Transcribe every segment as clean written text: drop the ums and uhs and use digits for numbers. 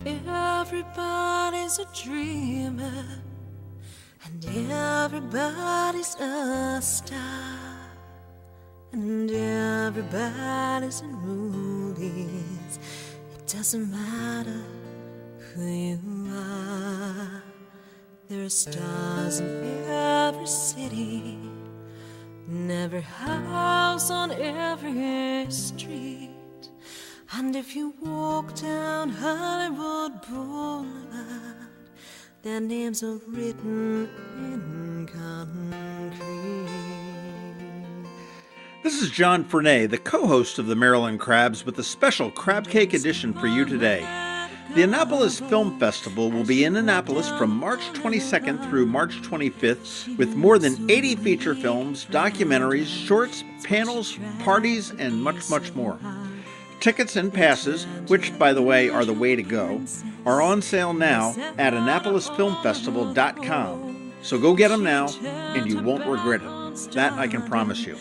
Everybody's a dreamer, and everybody's a star, and everybody's in movies. It doesn't matter who you are. There are stars in every city, in every house, on every street. And if you walk down Hollywood Boulevard, their names are written in concrete. This is John Fernay, the co-host of the Maryland Crabs, with a special Crabcake edition for you today. The Annapolis Film Festival will be in Annapolis from March 22nd through March 25th with more than 80 feature films, documentaries, shorts, panels, parties, and much, much more. Tickets and passes, which, by the way, are the way to go, are on sale now at AnnapolisFilmFestival.com. So go get them now, and you won't regret it. That I can promise you.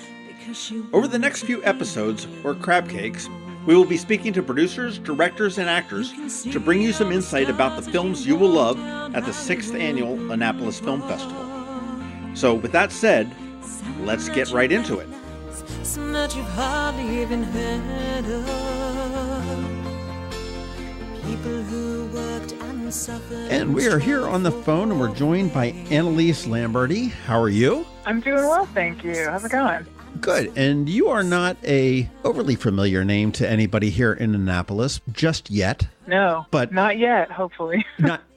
Over the next few episodes, or Crabcakes, we will be speaking to producers, directors, and actors to bring you some insight about the films you will love at the 6th Annual Annapolis Film Festival. So with that said, let's get right into it. Some that you've hardly even heard of. People who worked and suffered. And we are here on the phone, and we're joined by Annalise Lamberty. How are you? I'm doing well, thank you. How's it going? Good. And you are not a overly familiar name to anybody here in Annapolis just yet. No, but not yet, hopefully.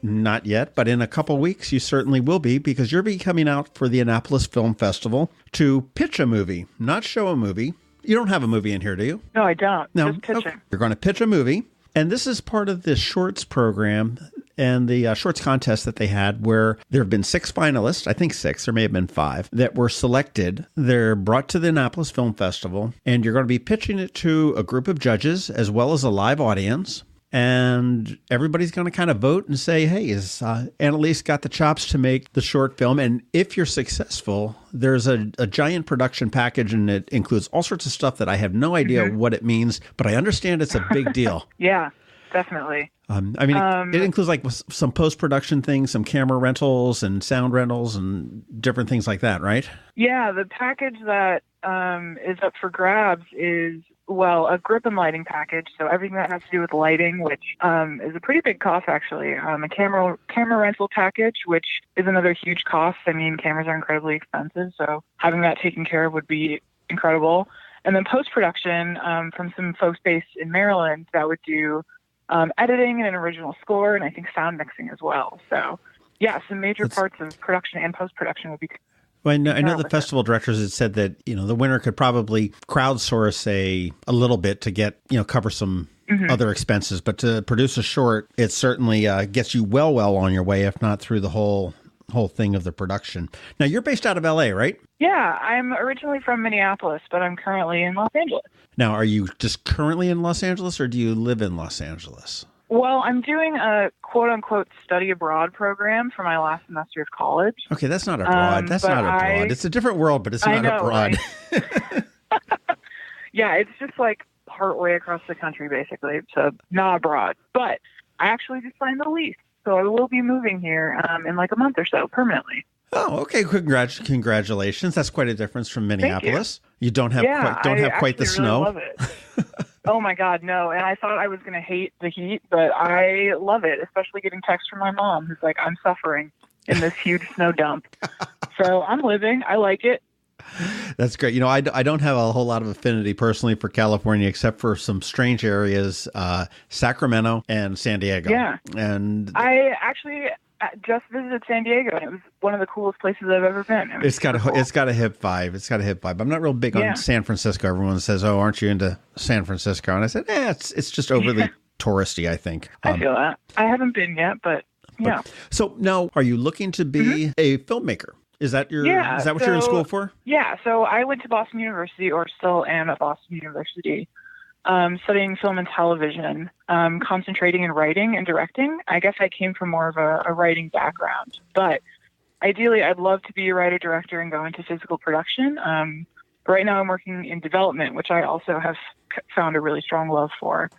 not yet, but in a couple weeks you certainly will be, because you'll be coming out for the Annapolis Film Festival to pitch a movie, not show a movie. You don't have a movie in here, do you? No, I don't. No. Just pitching. Okay. You're going to pitch a movie, and this is part of the shorts program and the shorts contest that they had, where there have been 6 finalists, I think 6, there may have been 5, that were selected. They're brought to the Annapolis Film Festival, and you're going to be pitching it to a group of judges as well as a live audience. And everybody's going to kind of vote and say, hey, is Annalise got the chops to make the short film? And if you're successful, there's a giant production package, and it includes all sorts of stuff that I have no idea what it means, but I understand it's a big deal. Yeah, definitely. It includes like some post-production things, some camera rentals and sound rentals and different things like that, right? Yeah, the package that is up for grabs is, well, a grip and lighting package. So everything that has to do with lighting, which is a pretty big cost, actually. A camera rental package, which is another huge cost. I mean, cameras are incredibly expensive, so having that taken care of would be incredible. And then post-production from some folks based in Maryland that would do editing and an original score, and I think sound mixing as well. So, yeah, some major parts of production and post-production would be. Well, I know the festival directors had said that, the winner could probably crowdsource a little bit to get, cover some other expenses, but to produce a short, it certainly gets you well on your way, if not through the whole thing of the production. Now, you're based out of LA, right? Yeah, I'm originally from Minneapolis, but I'm currently in Los Angeles. Now, are you just currently in Los Angeles, or do you live in Los Angeles? Well, I'm doing a quote-unquote study abroad program for my last semester of college. Okay, that's not abroad. That's not abroad. It's a different world, but it's not abroad. Right? Yeah, it's just like partway across the country, basically, so not abroad. But I actually just signed the lease, so I will be moving here in like a month or so, permanently. Oh, okay. Congratulations. That's quite a difference from Minneapolis. You don't have quite the snow. Love it. Oh my God, no. And I thought I was going to hate the heat, but I love it, especially getting texts from my mom who's like, I'm suffering in this huge snow dump. So I'm living. I like it. That's great. I don't have a whole lot of affinity personally for California, except for some strange areas, Sacramento and San Diego. Yeah. And I actually just visited San Diego, and it was one of the coolest places I've ever been. It's got a hip vibe. I'm not real big on San Francisco. Everyone says, "Oh, aren't you into San Francisco?" And I said, it's just overly touristy, I think. I feel that. I haven't been yet, but yeah. So now, are you looking to be a filmmaker? Is that what you're in school for? Yeah. So I went to Boston University, or still am at Boston University, studying film and television, concentrating in writing and directing. I guess I came from more of a writing background, but ideally I'd love to be a writer, director, and go into physical production. But right now I'm working in development, which I also have found a really strong love for.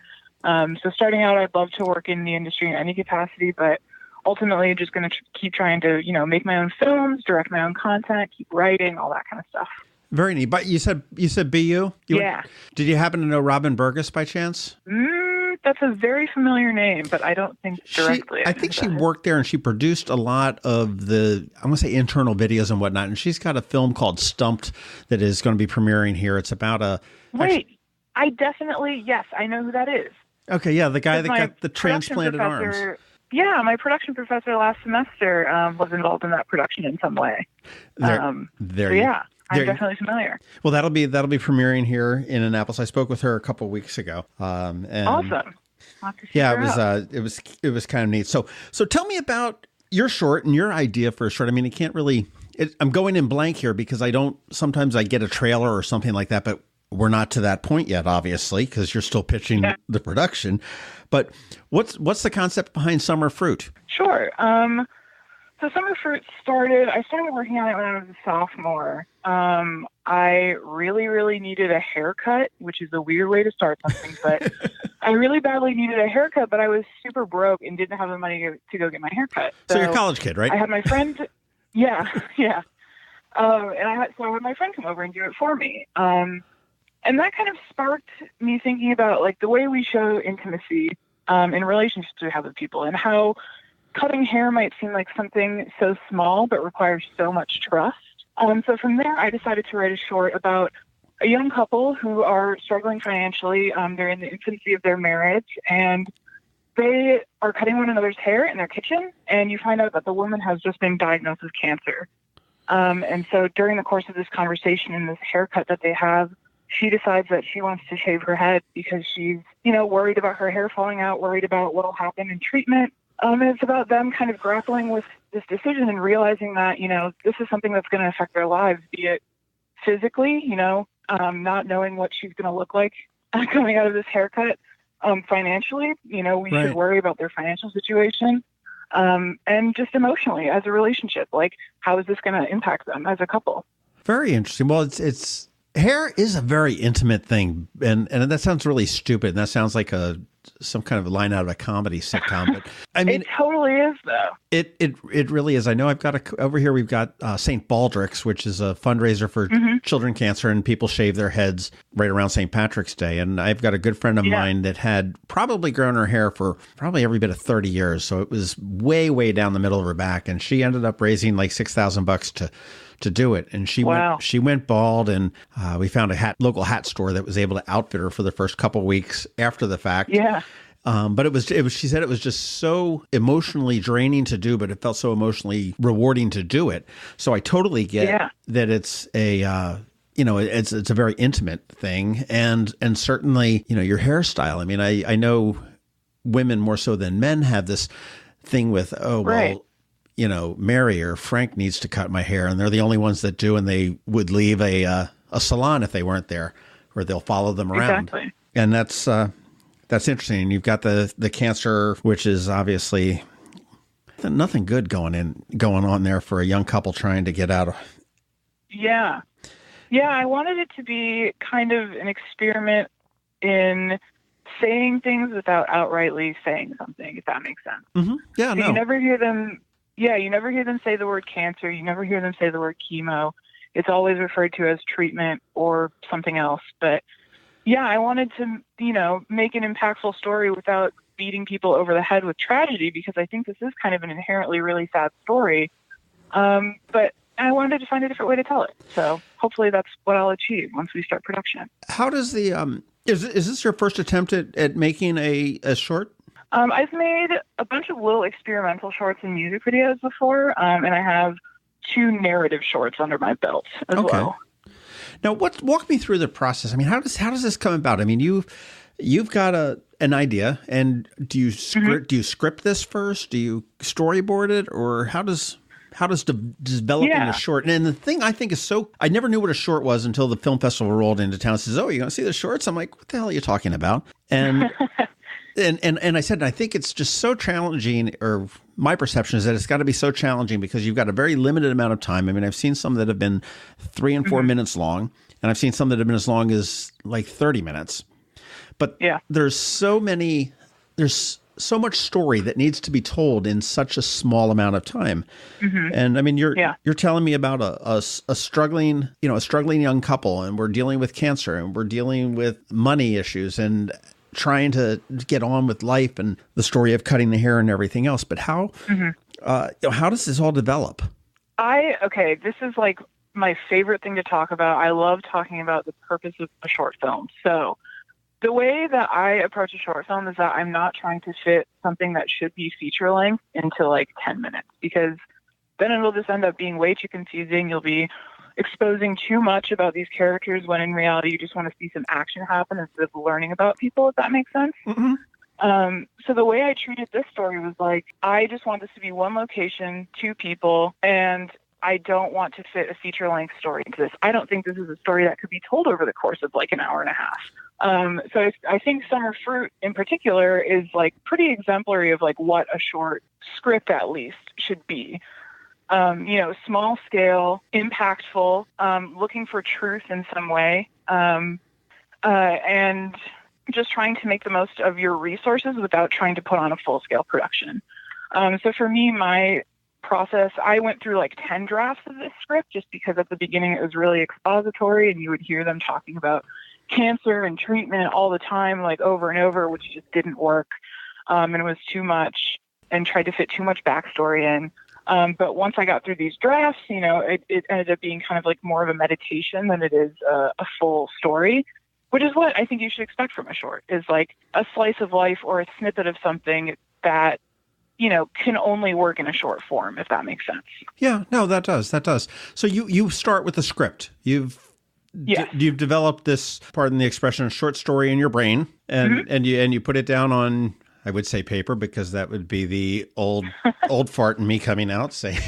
So starting out, I'd love to work in the industry in any capacity, but ultimately just going to keep trying to, make my own films, direct my own content, keep writing, all that kind of stuff. Very neat. But you said BU? Yeah. Did you happen to know Robin Burgess by chance? That's a very familiar name, but I don't think directly. I think she worked there and she produced a lot of the, I want to say internal videos and whatnot. And she's got a film called Stumped that is going to be premiering here. It's about a... Wait, yes, I know who that is. Okay, yeah, the guy that got the transplanted arms. Yeah, my production professor last semester was involved in that production in some way. I'm definitely familiar. Well, that'll be premiering here in Annapolis. I spoke with her a couple of weeks ago. And awesome. It was kind of neat. So tell me about your short and your idea for a short. I mean, it can't really. I'm going in blank here because sometimes I get a trailer or something like that, but we're not to that point yet, obviously, because you're still pitching the production. But what's the concept behind Summer Fruit? Sure. So Summer Fruit I started working on it when I was a sophomore. I really, really needed a haircut, which is a weird way to start something, but I really badly needed a haircut, but I was super broke and didn't have the money to go get my haircut. So you're a college kid, right? I had my friend, yeah. And I had my friend come over and do it for me. And that kind of sparked me thinking about like the way we show intimacy in relationships we have with people, and how cutting hair might seem like something so small but requires so much trust. So from there, I decided to write a short about a young couple who are struggling financially. They're in the infancy of their marriage, and they are cutting one another's hair in their kitchen, and you find out that the woman has just been diagnosed with cancer. And so during the course of this conversation and this haircut that they have, she decides that she wants to shave her head because she's, worried about her hair falling out, worried about what will happen in treatment. And it's about them kind of grappling with this decision and realizing that, this is something that's going to affect their lives, be it physically, not knowing what she's going to look like coming out of this haircut. Financially, we should worry about their financial situation. And just emotionally as a relationship, like how is this going to impact them as a couple? Very interesting. Well, it's hair is a very intimate thing, and that sounds really stupid. And that sounds like some kind of line out of a comedy sitcom. But I mean, it totally is, though. It really is. I know over here we've got St. Baldrick's, which is a fundraiser for children cancer, and people shave their heads right around St. Patrick's Day. And I've got a good friend of mine that had probably grown her hair for probably every bit of 30 years. So it was way, way down the middle of her back, and she ended up raising like $6,000 to do it. And she went bald, and we found a local hat store that was able to outfit her for the first couple of weeks after the fact. Yeah. But it was, she said it was just so emotionally draining to do, but it felt so emotionally rewarding to do it. So I totally get that it's it's a very intimate thing. And certainly, your hairstyle. I mean, I know women more so than men have this thing with, Mary or Frank needs to cut my hair, and they're the only ones that do, and they would leave a salon if they weren't there, or they'll follow them around. Exactly. And that's interesting. You've got the cancer, which is obviously nothing good going on there for a young couple trying to get out of. Yeah. Yeah, I wanted it to be kind of an experiment in saying things without outrightly saying something, if that makes sense. Mm-hmm. Yeah, no. You never hear them say the word cancer. You never hear them say the word chemo. It's always referred to as treatment or something else. But yeah, I wanted to, make an impactful story without beating people over the head with tragedy, because I think this is kind of an inherently really sad story. But I wanted to find a different way to tell it. So hopefully that's what I'll achieve once we start production. How does the, is this your first attempt at making a short? I've made a bunch of little experimental shorts and music videos before, and I have 2 narrative shorts under my belt as well. Now, walk me through the process. I mean, how does this come about? I mean, you've got an idea, and do you script this first? Do you storyboard it, or how does developing a short? And the thing I think is I never knew what a short was until the film festival rolled into town and says, "Oh, you're going to see the shorts?" I'm like, "What the hell are you talking about?" And And I said, I think it's just so challenging, or my perception is that it's got to be so challenging because you've got a very limited amount of time. I mean, I've seen some that have been 3 and 4 minutes long, and I've seen some that have been as long as like 30 minutes. But Yeah. there's so so much story that needs to be told in such a small amount of time. And I mean, you're telling me about a struggling, a struggling young couple, and we're dealing with cancer, and we're dealing with money issues, and trying to get on with life, and the story of cutting the hair and everything else. But how does this all develop? This is like my favorite thing to talk about. I love talking about the purpose of a short film. So the way that I approach a short film is that I'm not trying to fit something that should be feature length into like 10 minutes, because then it'll just end up being way too confusing. You'll be exposing too much about these characters when in reality you just want to see some action happen instead of learning about people, if that makes sense. So the way I treated this story was like, I just want this to be one location, two people, and I don't want to fit a feature-length story into this. I don't think this is a story that could be told over the course of like an hour and a half. So I think Summer Fruit in particular is like pretty exemplary of like what a short script at least should be. Small scale, impactful, looking for truth in some way, and just trying to make the most of your resources without trying to put on a full-scale production. So for me, my process, I went through like 10 drafts of this script just because at the beginning it was really expository and you would hear them talking about cancer and treatment all the time, like over and over, which just didn't work. And it was too much and tried to fit too much backstory in. But once I got through these drafts, it ended up being kind of like more of a meditation than it is a full story, which is what I think you should expect from a short, is like a slice of life or a snippet of something that can only work in a short form, if that makes sense. Yeah, no, that does. So you start with the script. You've developed this, pardon the expression, short story in your brain, and you put it down on, I would say paper, because that would be the old fart in me coming out, saying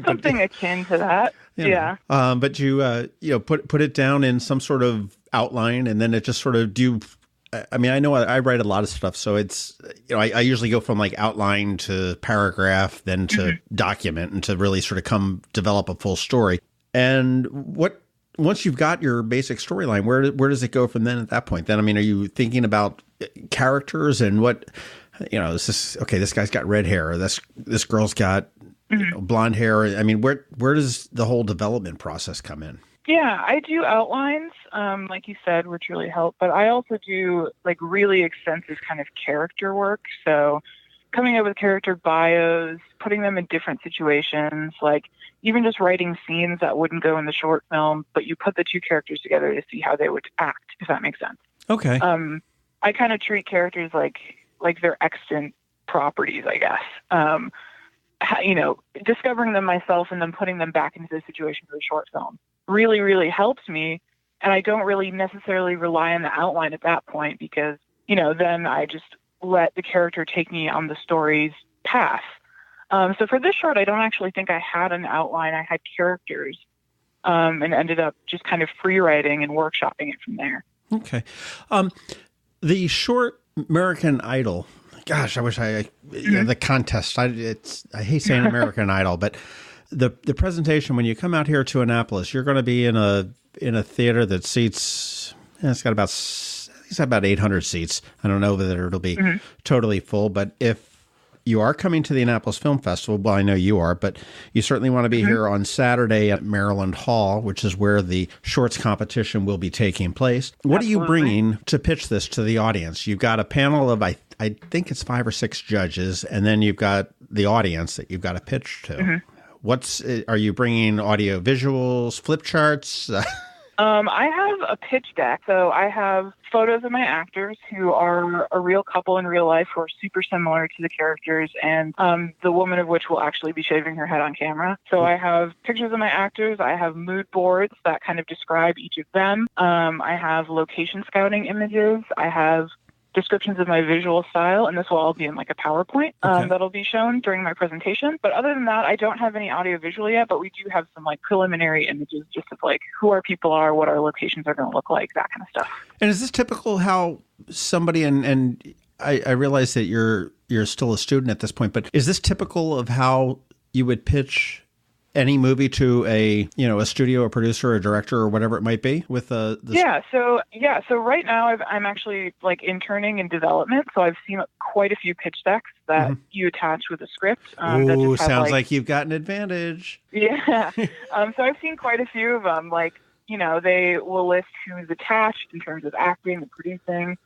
something akin to that. Yeah. But you put it down in some sort of outline, and then it just sort of I mean, I know I write a lot of stuff, so it's, I usually go from like outline to paragraph, then to document, and to really sort of develop a full story. And once you've got your basic storyline, where does it go from then at that point? Then, I mean, are you thinking about characters and what, is this, okay, this guy's got red hair, or this girl's got blonde hair. I mean, where does the whole development process come in? Yeah, I do outlines, like you said, which really help. But I also do like really extensive kind of character work. So coming up with character bios, putting them in different situations, like even just writing scenes that wouldn't go in the short film, but you put the two characters together to see how they would act, if that makes sense. Okay. I kind of treat characters like they're extant properties, I guess. Discovering them myself and then putting them back into the situation for the short film really, really helps me. And I don't really necessarily rely on the outline at that point because, then I just let the character take me on the story's path. So for this short, I don't actually think I had an outline. I had characters and ended up just kind of free writing and workshopping it from there. Okay. The short American Idol, gosh, I wish the contest, I hate saying American Idol, but the presentation, when you come out here to Annapolis, you're going to be in a theater that seats, it's got about 800 seats. I don't know whether it'll be totally full, but if you are coming to the Annapolis Film Festival, well, I know you are, but you certainly want to be here on Saturday at Maryland Hall, which is where the shorts competition will be taking place. What are you bringing to pitch this to the audience? You've got a panel of, I think it's 5 or 6 judges, and then you've got the audience that you've got to pitch to. Are you bringing audio visuals, flip charts? I have a pitch deck. So I have photos of my actors who are a real couple in real life who are super similar to the characters, and the woman of which will actually be shaving her head on camera. So I have pictures of my actors. I have mood boards that kind of describe each of them. I have location scouting images. I have descriptions of my visual style, and this will all be in like a PowerPoint that'll be shown during my presentation. But other than that, I don't have any audio visual yet, but we do have some like preliminary images just of like who our people are, what our locations are going to look like, that kind of stuff. And is this typical how somebody, and I realize that you're still a student at this point, but is this typical of how you would pitch any movie to a studio, a producer, a director, or whatever it might be with the So right now I'm actually like interning in development. So I've seen quite a few pitch decks that you attach with a script. That Ooh, just have, sounds like you've got an advantage. Yeah. So I've seen quite a few of them. Like, they will list who's attached in terms of acting and producing,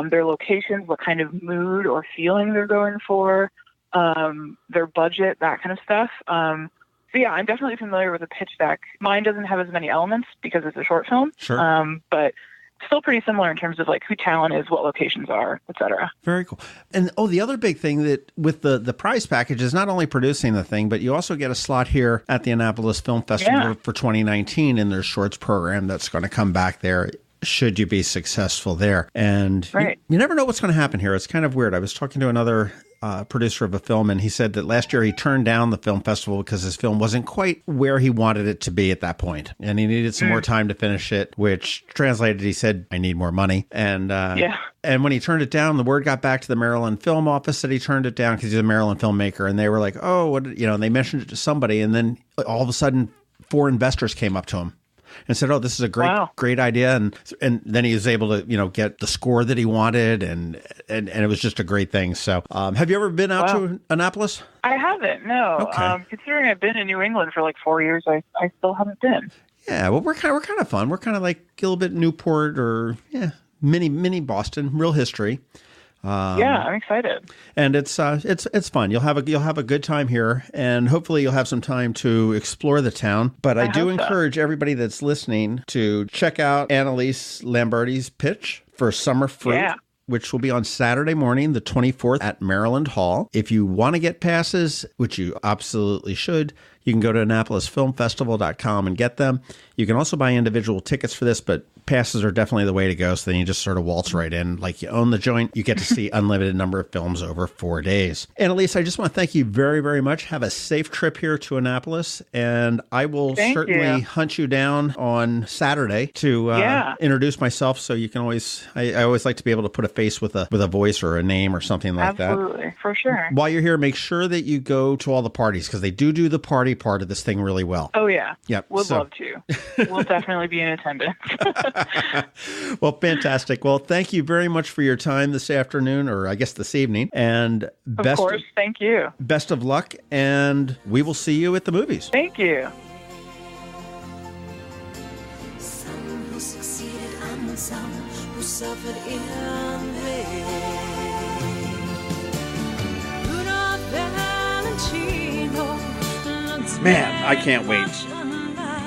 their locations, what kind of mood or feeling they're going for, their budget, that kind of stuff. So yeah, I'm definitely familiar with a pitch deck. Mine doesn't have as many elements because it's a short film. Sure. But still pretty similar in terms of like who talent is, what locations are, etc. Very cool. And the other big thing that with the prize package is not only producing the thing, but you also get a slot here at the Annapolis Film Festival for 2019 in their shorts program that's going to come back there should you be successful there. And you never know what's going to happen here. It's kind of weird. I was talking to another producer of a film, and he said that last year he turned down the film festival because his film wasn't quite where he wanted it to be at that point, and he needed some more time to finish it, which translated, he said, I need more money. And and when he turned it down, the word got back to the Maryland Film Office that he turned it down because he's a Maryland filmmaker, and they were like, oh, what, and they mentioned it to somebody, and then all of a sudden 4 investors came up to him and said, oh, this is a great idea. And then he was able to, get the score that he wanted. And it was just a great thing. So have you ever been out to Annapolis? I haven't, no. Okay. Considering I've been in New England for like 4 years, I still haven't been. Yeah, well, we're kind of fun. We're kind of like a little bit Newport or, mini Boston, real history. I'm excited. And it's fun. You'll have a good time here, and hopefully you'll have some time to explore the town. But I do encourage everybody that's listening to check out Annalise Lamberty's pitch for Summer Fruit. Which will be on Saturday morning, the 24th at Maryland Hall. If you want to get passes, which you absolutely should, you can go to AnnapolisFilmFestival.com and get them. You can also buy individual tickets for this, but passes are definitely the way to go. So then you just sort of waltz right in. Like you own the joint. You get to see unlimited number of films over 4 days. Annalise, I just want to thank you very, very much. Have a safe trip here to Annapolis. And I will certainly hunt you down on Saturday to introduce myself. So you can always, I always like to be able to put a face with a voice or a name or something like that. Absolutely, for sure. While you're here, make sure that you go to all the parties because they do the party part of this thing really well. Oh, yeah. Yep. Would love to. We'll definitely be in attendance. Well, fantastic. Well, thank you very much for your time this afternoon, or I guess this evening. And of course, thank you. Best of luck, and we will see you at the movies. Thank you. Some who succeeded and some who suffered in vain. Man, I can't wait.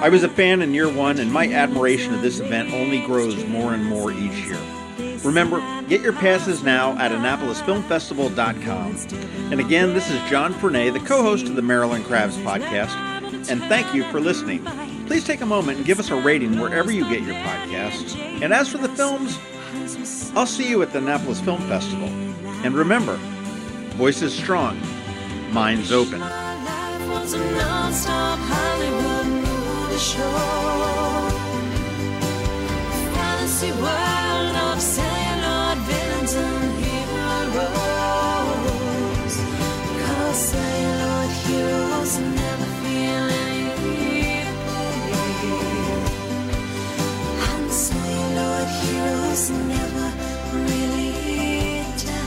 I was a fan in year one, and my admiration of this event only grows more and more each year. Remember, get your passes now at AnnapolisFilmFestival.com. And again, this is John Fernay, the co-host of the Maryland Crabs podcast, and thank you for listening. Please take a moment and give us a rating wherever you get your podcasts. And as for the films, I'll see you at the Annapolis Film Festival. And remember, voices strong, minds open. Was a non-stop Hollywood movie show. Fantasy world of celluloid villains and heroes. 'Cause celluloid heroes never feel any pain. And celluloid heroes never really die.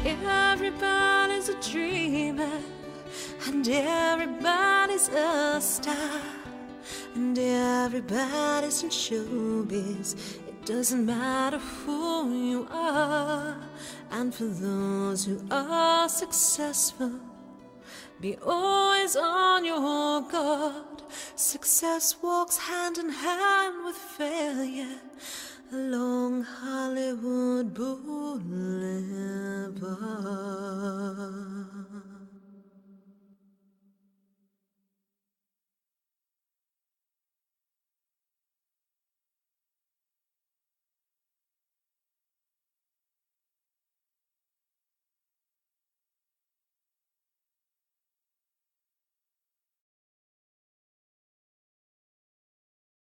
Everybody's a dreamer, and everybody's a star, and everybody's in showbiz. It doesn't matter who you are. And for those who are successful, be always on your guard. Success walks hand in hand with failure along Hollywood Boulevard.